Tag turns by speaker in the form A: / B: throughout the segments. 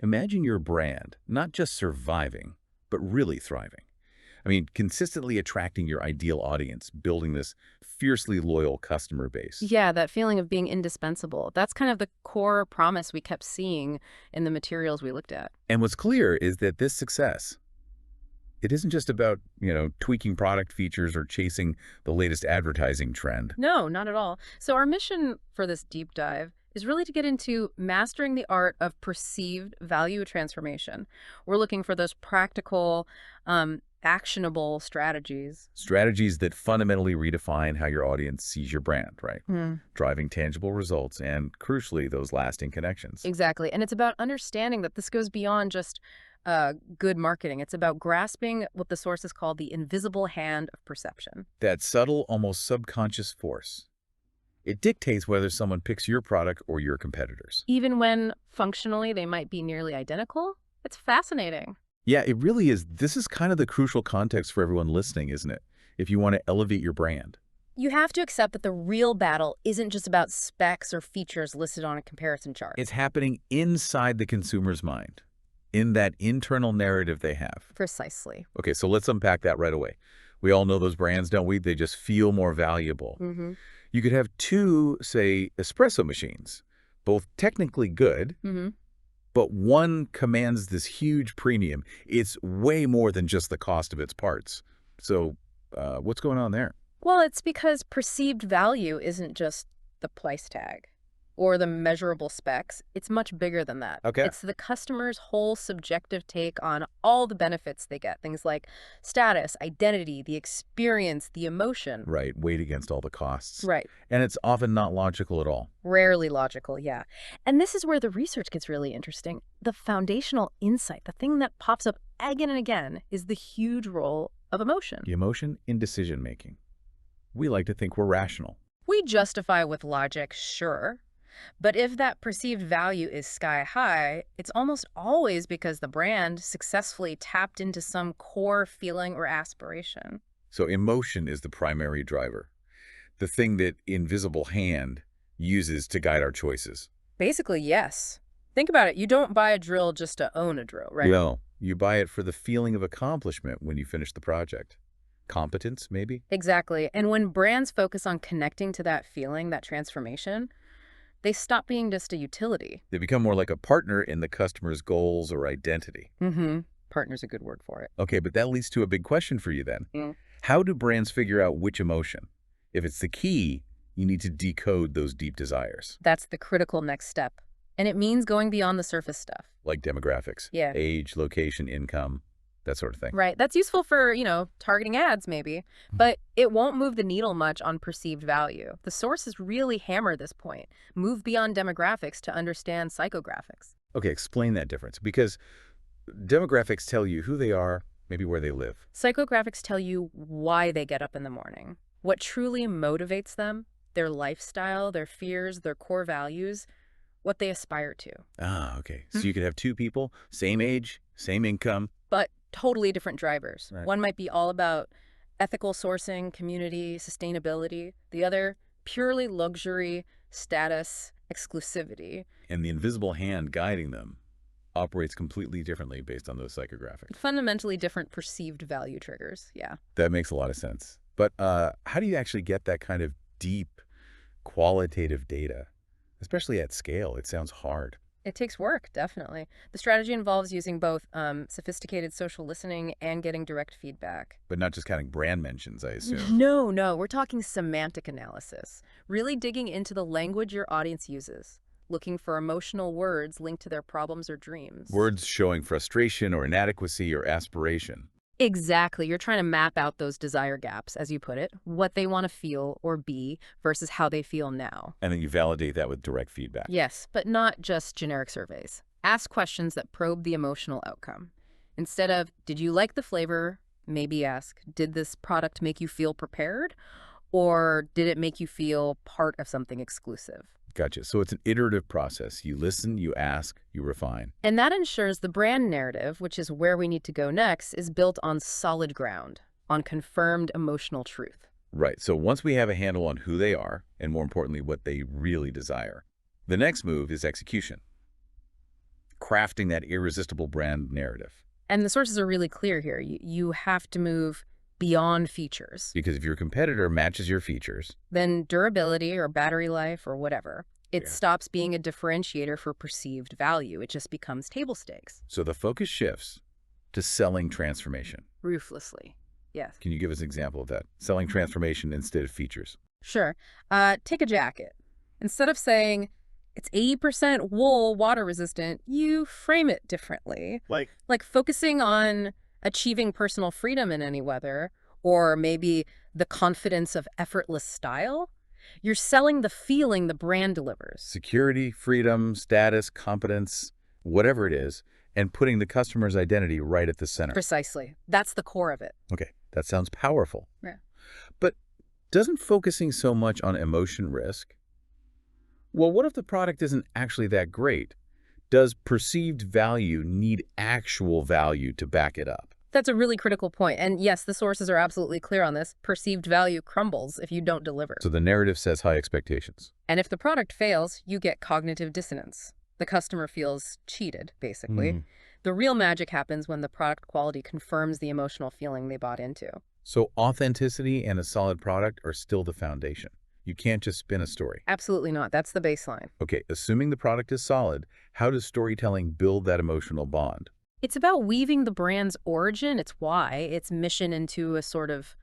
A: Imagine your brand not just surviving, but really thriving. I mean, consistently attracting your ideal audience, building this fiercely loyal customer base.
B: Yeah, that feeling of being indispensable. That's kind of the core promise we kept seeing in the materials we looked at.
A: And what's clear is that this success, it isn't just about, tweaking product features or chasing the latest advertising trend.
B: No, not at all. So our mission for this deep dive is really to get into mastering the art of perceived value transformation. We're looking for those practical, actionable strategies.
A: Strategies that fundamentally redefine how your audience sees your brand, right?
B: Hmm.
A: Driving tangible results and, crucially, those lasting connections.
B: Exactly. And it's about understanding that this goes beyond just good marketing. It's about grasping what the sources call the invisible hand of perception.
A: That subtle, almost subconscious force. It dictates whether someone picks your product or your competitors.
B: Even when functionally they might be nearly identical, it's fascinating.
A: Yeah, it really is. This is kind of the crucial context for everyone listening, isn't it? If you want to elevate your brand.
B: You have to accept that the real battle isn't just about specs or features listed on a comparison chart.
A: It's happening inside the consumer's mind, in that internal narrative they have.
B: Precisely.
A: Okay, so let's unpack that right away. We all know those brands, don't we? They just feel more valuable.
B: Mm-hmm.
A: You could have two, say, espresso machines, both technically good,
B: Mm-hmm.
A: but one commands this huge premium. It's way more than just the cost of its parts. So what's going on there?
B: Well, it's because perceived value isn't just the price tag or the measurable specs. It's much bigger than that.
A: Okay.
B: It's the customer's whole subjective take on all the benefits they get. Things like status, identity, the experience, the emotion.
A: Right, weighed against all the costs.
B: Right.
A: And it's often not logical at all.
B: Rarely logical, yeah. And this is where the research gets really interesting. The foundational insight, the thing that pops up again and again, is the huge role of emotion.
A: The emotion in decision-making. We like to think we're rational.
B: We justify with logic, sure. But if that perceived value is sky high, it's almost always because the brand successfully tapped into some core feeling or aspiration.
A: So emotion is the primary driver, the thing that invisible hand uses to guide our choices.
B: Basically, yes. Think about it. You don't buy a drill just to own a drill, right?
A: No, you buy it for the feeling of accomplishment when you finish the project. Competence, maybe?
B: Exactly. And when brands focus on connecting to that feeling, that transformation, they stop being just a utility.
A: They become more like a partner in the customer's goals or identity.
B: Mm-hmm. Partner's a good word for it.
A: Okay, but that leads to a big question for you then.
B: Mm.
A: How do brands figure out which emotion? If it's the key, you need to decode those deep desires,
B: That's the critical next step. And it means going beyond the surface stuff.
A: like demographics,
B: Yeah.
A: age, location, income, that sort of thing.
B: Right. That's useful for, targeting ads maybe, but it won't move the needle much on perceived value. The sources really hammer this point. Move beyond demographics to understand psychographics.
A: Okay, explain that difference, because demographics tell you who they are, maybe where they live.
B: Psychographics tell you why they get up in the morning, what truly motivates them, their lifestyle, their fears, their core values, what they aspire to.
A: Ah, okay. So you could have two people, same age, same income.
B: But totally different drivers.
A: Right.
B: One might be all about ethical sourcing, community, sustainability. The other, purely luxury, status, exclusivity.
A: And the invisible hand guiding them operates completely differently based on those psychographics.
B: Fundamentally different perceived value triggers, yeah.
A: That makes a lot of sense. But how do you actually get that kind of deep, qualitative data? Especially at scale, it sounds hard.
B: It takes work, definitely. The strategy involves using both sophisticated social listening and getting direct feedback.
A: But not just counting brand mentions, I assume.
B: No, we're talking semantic analysis. Really digging into the language your audience uses. Looking for emotional words linked to their problems or dreams.
A: Words showing frustration or inadequacy or aspiration.
B: Exactly. You're trying to map out those desire gaps, as you put it, what they want to feel or be versus how they feel now.
A: And then you validate that with direct feedback.
B: Yes, but not just generic surveys. Ask questions that probe the emotional outcome. Instead of, did you like the flavor? Maybe ask, did this product make you feel prepared? Or did it make you feel part of something exclusive?
A: Gotcha. So it's an iterative process. You listen, you ask, you refine.
B: And that ensures the brand narrative, which is where we need to go next, is built on solid ground, on confirmed emotional truth.
A: Right. So once we have a handle on who they are, and more importantly, what they really desire, the next move is execution. crafting that irresistible brand narrative.
B: And the sources are really clear here. You have to move beyond features.
A: Because if your competitor matches your features,
B: Then durability or battery life or whatever, it
A: Yeah.
B: stops being a differentiator for perceived value. It just becomes table stakes.
A: so the focus shifts to selling transformation.
B: Ruthlessly. Yes.
A: Can you give us an example of that? Selling transformation instead of features.
B: Sure. Take a jacket. Instead of saying it's 80% wool, water resistant, you frame it differently. Like focusing on achieving personal freedom in any weather, or maybe the confidence of effortless style. You're selling the feeling the brand delivers.
A: Security, freedom, status, competence, whatever it is, and putting the customer's identity right at the center.
B: Precisely. That's the core of it.
A: Okay, that sounds powerful.
B: Yeah.
A: But doesn't focusing so much on emotion risk? Well, what if the product isn't actually that great? Does perceived value need actual value to back it up?
B: That's a really critical point. And yes, the sources are absolutely clear on this. Perceived value crumbles if you don't deliver.
A: So the narrative says high expectations.
B: And if the product fails, you get cognitive dissonance. The customer feels cheated, basically.
A: Mhm.
B: The real magic happens when the product quality confirms the emotional feeling they bought into.
A: So authenticity and a solid product are still the foundation. You can't just spin a story.
B: Absolutely not. That's the baseline.
A: Okay, assuming the product is solid, how does storytelling build that emotional bond?
B: It's about weaving the brand's origin, its why, its mission into a sort of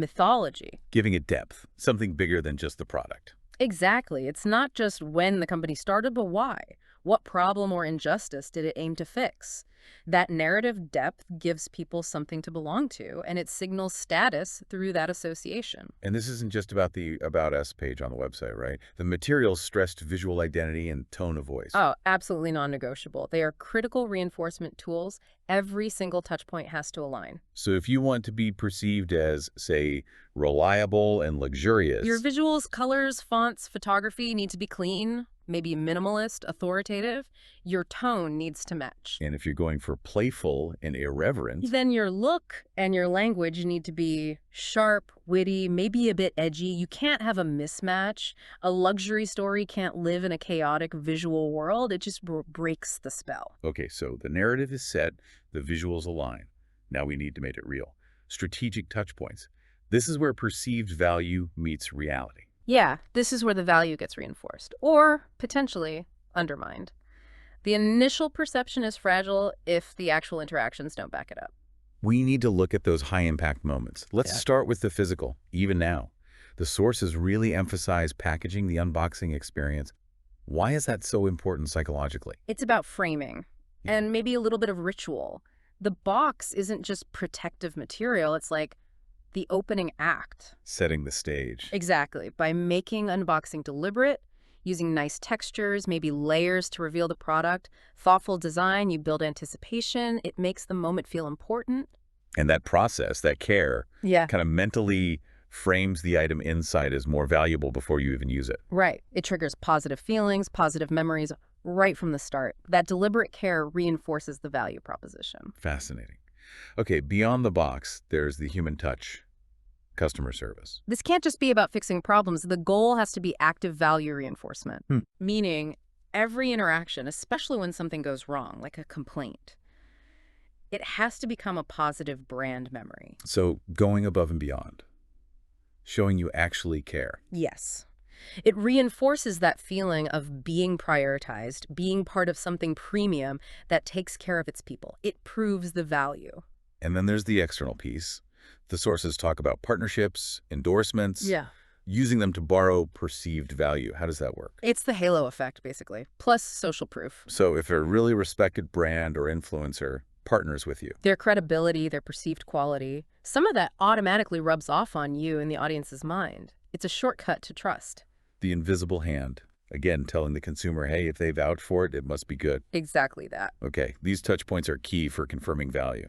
B: mythology.
A: Giving it depth, something bigger than just the product.
B: Exactly. It's not just when the company started, but why. What problem or injustice did it aim to fix? That narrative depth gives people something to belong to, and it signals status through that association.
A: And this isn't just about the About Us page on the website, right? The materials stressed visual identity and tone of voice.
B: Oh, absolutely non-negotiable. They are critical reinforcement tools. Every single touch point has to align.
A: So if you want to be perceived as, say, reliable and luxurious,
B: Your visuals, colors, fonts, photography need to be clean, maybe minimalist, authoritative. Your tone needs to match.
A: and if you're going for playful and irreverent,
B: Then your look and your language need to be sharp, witty, maybe a bit edgy. You can't have a mismatch. A luxury story can't live in a chaotic visual world. It just breaks the spell.
A: okay, so the narrative is set, the visuals align. Now we need to make it real. Strategic touch points. This is where perceived value meets reality.
B: Yeah, this is where the value gets reinforced, or potentially undermined. The initial perception is fragile if the actual interactions don't back it up.
A: We need to look at those high-impact moments. Let's
B: Yeah.
A: start with the physical, even now. The sources really emphasize packaging, the unboxing experience. Why is that so important psychologically?
B: It's about framing
A: Yeah.
B: and maybe a little bit of ritual. The box isn't just protective material, it's like the opening act.
A: Setting the stage.
B: Exactly. By making unboxing deliberate, using nice textures, maybe layers to reveal the product, thoughtful design, you build anticipation, it makes the moment feel important.
A: And that process, that care,
B: Yeah.
A: kind of mentally frames the item inside as more valuable before you even use it.
B: Right. It triggers positive feelings, positive memories right from the start. That deliberate care reinforces the value proposition.
A: Fascinating. Okay, beyond the box, there's the human touch, customer service.
B: This can't just be about fixing problems. The goal has to be active value reinforcement, meaning every interaction, especially when something goes wrong, like a complaint, it has to become a positive brand memory.
A: So going above and beyond, showing you actually care.
B: Yes. It reinforces that feeling of being prioritized, being part of something premium that takes care of its people. It proves the value.
A: And then there's the external piece. The sources talk about partnerships, endorsements, using them to borrow perceived value. How does that work?
B: It's the halo effect, basically, plus social proof.
A: So if a really respected brand or influencer partners with you,
B: Their credibility, their perceived quality, some of that automatically rubs off on you in the audience's mind. It's a shortcut to trust.
A: the invisible hand, again, telling the consumer, hey, if they vouch for it, it must be good.
B: Exactly that.
A: Okay, these touch points are key for confirming value.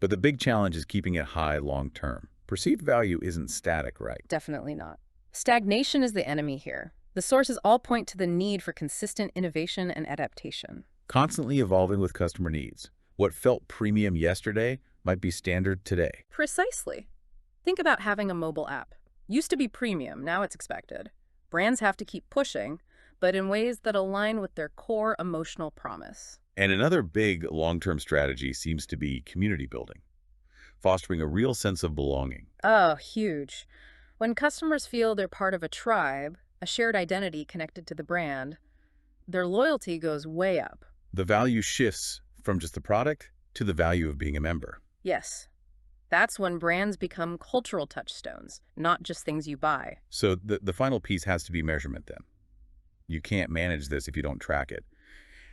A: But the big challenge is keeping it high long term. Perceived value isn't static, right?
B: Definitely not. Stagnation is the enemy here. The sources all point to the need for consistent innovation and adaptation.
A: Constantly evolving with customer needs. What felt premium yesterday might be standard today.
B: Precisely. Think about having a mobile app. Used to be premium, now it's expected. Brands have to keep pushing, but in ways that align with their core emotional promise.
A: And another big long-term strategy seems to be community building, fostering a real sense of belonging.
B: Oh, huge. When customers feel they're part of a tribe, a shared identity connected to the brand, their loyalty goes way up.
A: The value shifts from just the product to the value of being a member.
B: Yes, that's when brands become cultural touchstones, not just things you buy.
A: So the final piece has to be measurement then. You can't manage this if you don't track it.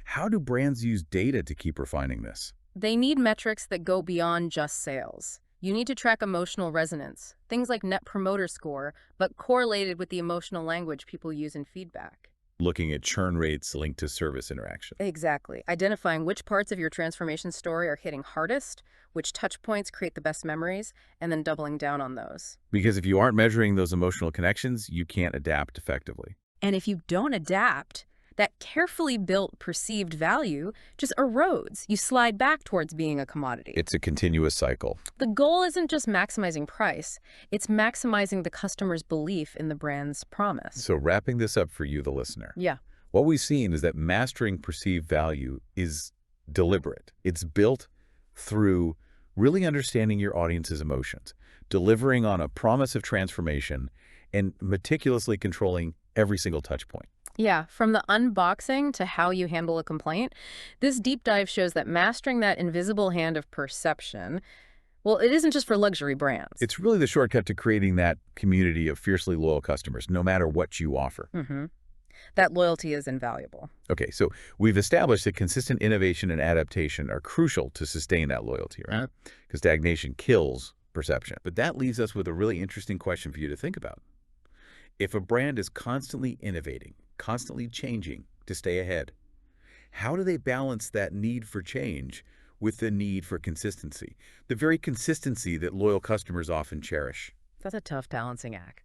A: How do brands use data to keep refining this?
B: They need metrics that go beyond just sales. You need to track emotional resonance, things like Net Promoter Score, but correlated with the emotional language people use in feedback.
A: Looking at churn rates linked to service interaction.
B: Exactly. Identifying which parts of your transformation story are hitting hardest, which touch points create the best memories, and then doubling down on those.
A: Because if you aren't measuring those emotional connections, you can't adapt effectively.
B: And if you don't adapt, that carefully built perceived value just erodes. You slide back towards being a commodity.
A: It's a continuous cycle.
B: The goal isn't just maximizing price, it's maximizing the customer's belief in the brand's promise.
A: So wrapping this up for you, the listener.
B: Yeah.
A: What we've seen is that mastering perceived value is deliberate. It's built through really understanding your audience's emotions, delivering on a promise of transformation, and meticulously controlling every single touch point.
B: Yeah, from the unboxing to how you handle a complaint, this deep dive shows that mastering that invisible hand of perception, well, it isn't just for luxury brands.
A: It's really the shortcut to creating that community of fiercely loyal customers, no matter what you offer.
B: That loyalty is invaluable.
A: Okay, so we've established that consistent innovation and adaptation are crucial to sustain that loyalty, right? Because stagnation kills perception. But that leaves us with a really interesting question for you to think about. If a brand is constantly innovating, constantly changing to stay ahead, how do they balance that need for change with the need for consistency? The very consistency that loyal customers often cherish.
B: That's a tough balancing act.